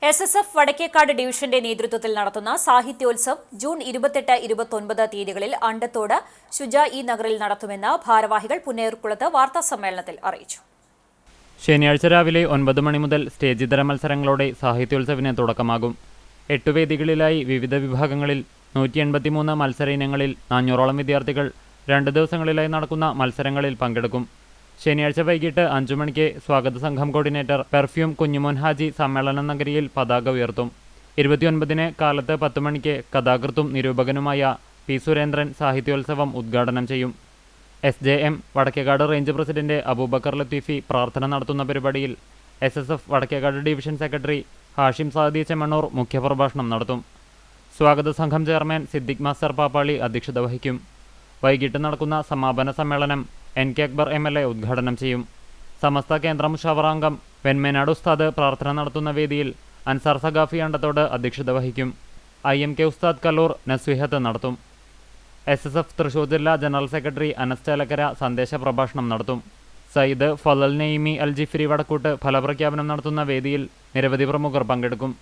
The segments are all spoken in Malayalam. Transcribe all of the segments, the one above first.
എസ്.എസ്.എഫ്. വടക്കേക്കാട് ഡിവിഷന്റെ നേതൃത്വത്തിൽ നടത്തുന്ന സാഹിത്യോത്സവ് ജൂൺ 28-29 തീയതികളിൽ അണ്ടത്തോട് ശുജാഇ നഗറിൽ നടത്തുമെന്ന് ഭാരവാഹികൾ പുന്നയൂർകുളത്ത് വാർത്താസമ്മേളനത്തിൽ അറിയിച്ചു. ശനിയാഴ്ച രാവിലെ 9 മണി മുതൽ സ്റ്റേജിതര മത്സരങ്ങളോടെ സാഹിത്യോത്സവിന് തുടക്കമാകും. 8 വേദികളിലായി വിവിധ വിഭാഗങ്ങളിൽ 183 മത്സര ഇനങ്ങളിൽ 400ഓളം വിദ്യാർത്ഥികൾ 2 ദിവസങ്ങളിലായി നടക്കുന്ന മത്സരങ്ങളിൽ പങ്കെടുക്കും. ശനിയാഴ്ച വൈകിട്ട് 5 മണിക്ക് സ്വാഗത സംഘം കോർഡിനേറ്റർ പെർഫ്യൂം കുഞ്ഞുമോൻ ഹാജി സമ്മേളന നഗരിയിൽ പതാക ഉയർത്തും. 29-ന് കാലത്ത് 10 മണിക്ക് കഥാകൃത്തും നിരൂപകനുമായ പി. സുരേന്ദ്രൻ സാഹിത്യോത്സവം ഉദ്ഘാടനം ചെയ്യും. SJM Vadakkekad range president Abubakar Latheefi പ്രാർത്ഥന നടത്തുന്ന പരിപാടിയിൽ SSF Vadakkekad division secretary Hashim Saadi Chemmanur മുഖ്യപ്രഭാഷണം നടത്തും. സ്വാഗത സംഘം ചെയർമാൻ സിദ്ദിഖ് മാസ്റ്റർ പാപ്പാളി അധ്യക്ഷത വഹിക്കും. വൈകിട്ട് നടക്കുന്ന സമാപന സമ്മേളനം NK അക്ബർ MLA ഉദ്ഘാടനം ചെയ്യും. സമസ്ത കേന്ദ്ര മുഷാവറാംഗം വെൺമേനാട് ഉസ്താദ് പ്രാർത്ഥന നടത്തുന്ന വേദിയിൽ അൻസാർ സഖാഫി അണ്ടത്തോട് അധ്യക്ഷത വഹിക്കും. IMK ഉസ്താദ് കല്ലൂർ നസ്വിഹത്ത് നടത്തും. SSF തൃശൂർ ജില്ലാ ജനറൽ സെക്രട്ടറി അനസ് ചേലക്കര സന്ദേശ പ്രഭാഷണം നടത്തും. സയ്യിദ് ഫലൽ നെയ്മി അൽ ജിഫ്രി വടക്കൂട്ട് ഫലപ്രഖ്യാപനം നടത്തുന്ന വേദിയിൽ നിരവധി പ്രമുഖർ പങ്കെടുക്കും.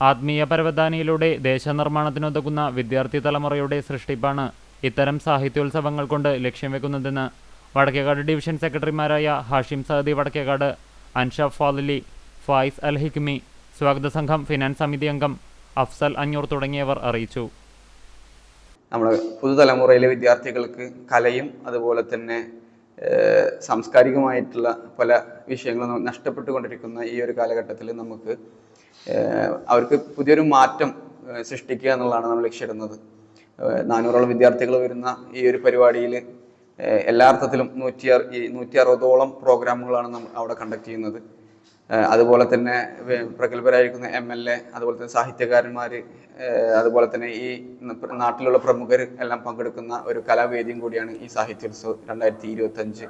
ആത്മീയ പരവതാനിയിലൂടെ ദേശനിർമ്മാണത്തിനുതകുന്ന വിദ്യാർത്ഥി തലമുറയുടെ സൃഷ്ടിപ്പാണ് ഇത്തരം സാഹിത്യോത്സവങ്ങൾ കൊണ്ട് ലക്ഷ്യം വെക്കുന്നതെന്ന് വടക്കേക്കാട് ഡിവിഷൻ സെക്രട്ടറിമാരായ ഹാഷിം സാദി വടക്കേക്കാട്, അൻഷാഫ് ഫാദലി, ഫായിസ് അൽ ഹിക്മി, സ്വാഗത സംഘം ഫിനാൻസ് സമിതി അംഗം അഫ്സൽ അഞ്ഞൂർ തുടങ്ങിയവർ അറിയിച്ചു. നമ്മുടെ പുതുതലമുറയിലെ വിദ്യാർത്ഥികൾക്ക് കലയും അതുപോലെ തന്നെ സാംസ്കാരികമായിട്ടുള്ള പല വിഷയങ്ങളും നഷ്ടപ്പെട്ടുകൊണ്ടിരിക്കുന്ന ഈ ഒരു കാലഘട്ടത്തിൽ നമുക്ക് അവർക്ക് പുതിയൊരു മാറ്റം സൃഷ്ടിക്കുക എന്നുള്ളതാണ് നമ്മൾ ലക്ഷ്യമിടുന്നത്. 400ഓളം വിദ്യാർത്ഥികൾ വരുന്ന ഈ ഒരു പരിപാടിയിൽ എല്ലാ അർത്ഥത്തിലും 160ഓളം പ്രോഗ്രാമുകളാണ് നമ്മൾ അവിടെ കണ്ടക്ട് ചെയ്യുന്നത്. അതുപോലെ തന്നെ പ്രഗത്ഭരായിരിക്കുന്ന MLA, അതുപോലെ തന്നെ സാഹിത്യകാരന്മാർ, അതുപോലെ തന്നെ ഈ നാട്ടിലുള്ള പ്രമുഖർ എല്ലാം പങ്കെടുക്കുന്ന ഒരു കലാവേദിയും കൂടിയാണ് ഈ സാഹിത്യോത്സവ് 2025.